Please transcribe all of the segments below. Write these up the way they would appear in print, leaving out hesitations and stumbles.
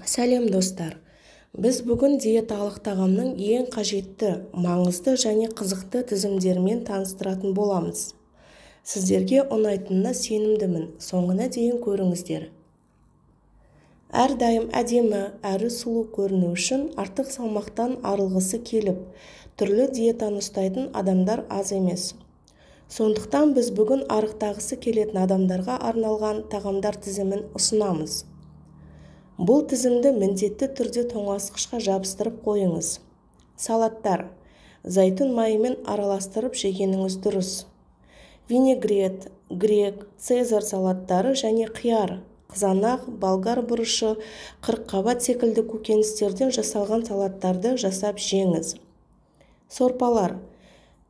Сәлем достар. Біз бүгін диеталық тағамның ең қажетті, маңызды және қызықты тізімдерімен таныстыратын боламыз. Сіздерге ұнайтынына сенімдімін, соңына дейін көріңіздер. Әрдайым әдемі, әрі сұлу көріну үшін артық салмақтан арылғысы келіп, түрлі диетаны ұстайтын адамдар аз емес. Сондықтан біз бүгін арықтағысы келетін адамдарға арналған тағамдар тізімін ұсынамыз. Бұл тізімді міндетті түрде тоңазытқышқа жабыстырып қойыңыз. Салаттар. Зайтун майымен араластырып жегеніңіз дұрыс. Винегрет, грек, цезарь салаттары және қияр, қызанақ, болгар бұрышы, қырыққабат секілді көкөністерден жасалған салаттарды жасап жеңіз. Сорпалар.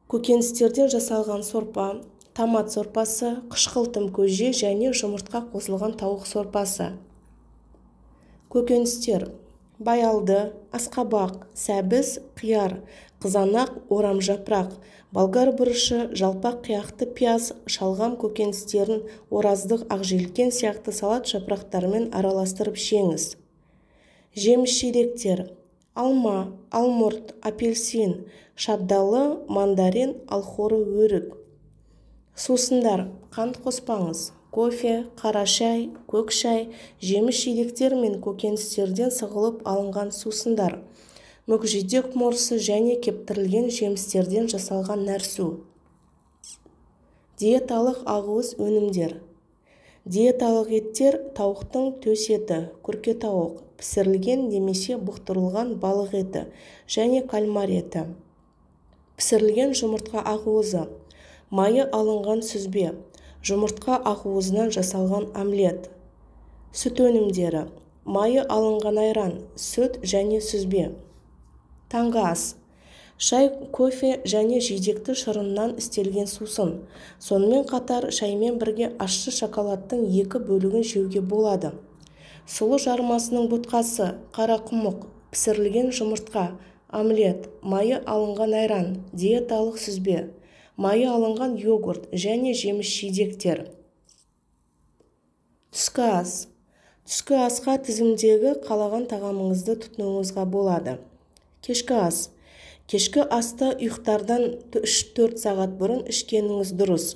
Көкөністерден жасалған сорпа, томат сорпасы, қышқылтым көже және жұмыртқа қосылған тауық сорпасы. Көкөністер. Баялды, асқабақ, сәбіз, қияр, қызанақ, орамжапырақ, болгар бұрышы, жалпақ қияқты пияз, шалғам көкөністерін ораздық, ақжелкен сияқты салат жапырақтарымен араластырып жеңіз. Жеміс-жидектер. Алма, алмұрт, апельсин, шабдалы, мандарин, алхоры өрік. Сусындар. Қант қоспаңыз. Кофе, қара шай, көк шай, жеміс-жидектер мен көкөністерден сығылып алынған сусындар. Мүкжидек морсы және кептірілген жемістерден жасалған нәрсу. Диеталық ақуыз өнімдер. Диеталық еттер тауықтың төс еті, күрке тауық, пісірілген немесе бұқтырылған балық еті және кальмар еті. Пісірілген жұмыртқа ақуызы, майы алынған сүзбе, жұмыртқа ақуызынан жасалған омлет. Сүт өнімдері. Майы алынған айран, сүт және сүзбе. Таңғы ас. Шай, кофе және жидекті шырынынан істелген сусын. Сонымен қатар шаймен бірге ащы шоколадтың 2 бөлігін жеуге болады. Сұлы жармасының ботқасы, қарақұмық, пісірілген жұмыртқа, омлет, майы алынған айран, диеталық сүзбе, майы алынған йогурт және жеміс-жидектер. Түскі ас. Түскі асқа тізімдегі қалаған тағамыңызды тұтынуыңызға болады. Кешкі ас. Кешкі асты ұйықтардан 3-4 сағат бұрын ішкеніңіз дұрыс.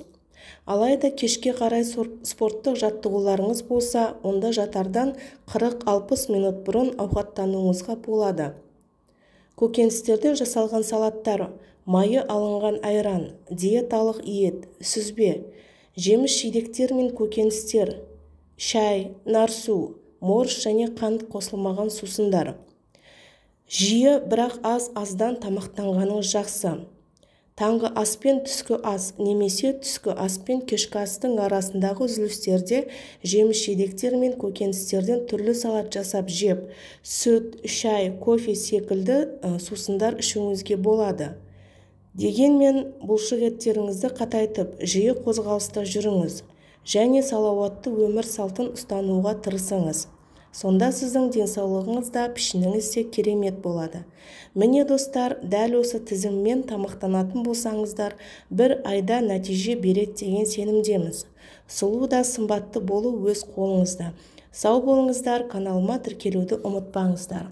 Алайда кешке қарай спорттық жаттығуларыңыз болса, онда жатардан 40-60 минут бұрын ауқаттануыңызға болады. Көкөністерден жасалған салаттар, майы алынған айран, диеталық ет, сүзбе, жеміс-жидектер мен көкөністер, шай, нарсу, морс және қант қосылмаған сусындар. Жиі, бірақ аз-аздан тамақтанғаныңыз жақсы. Таңғы ас пен түскі ас немесе түскі ас пен кешкі астың арасындағы үзілістерде жеміс-жидектер мен көкөністерден түрлі салат жасап жеп, сүт, шай, кофе секілді сусындар ішуіңізге болады. Дегенмен бұлшық еттеріңізді қатайтып, жиі қозғалыста жүріңіз және салауатты өмір салтын ұстануға тырысыңыз. Сонда сіздің денсаулығыңыз да пішініңіз де керемет болады. Міне достар, дәл осы тізіммен тамақтанатын болсаңыздар, бір айда нәтиже береді деген сенімдеміз. Сұлу да сымбатты болу өз қолыңызда. Сау болыңыздар, каналыма тіркелуді ұмытпаңыздар.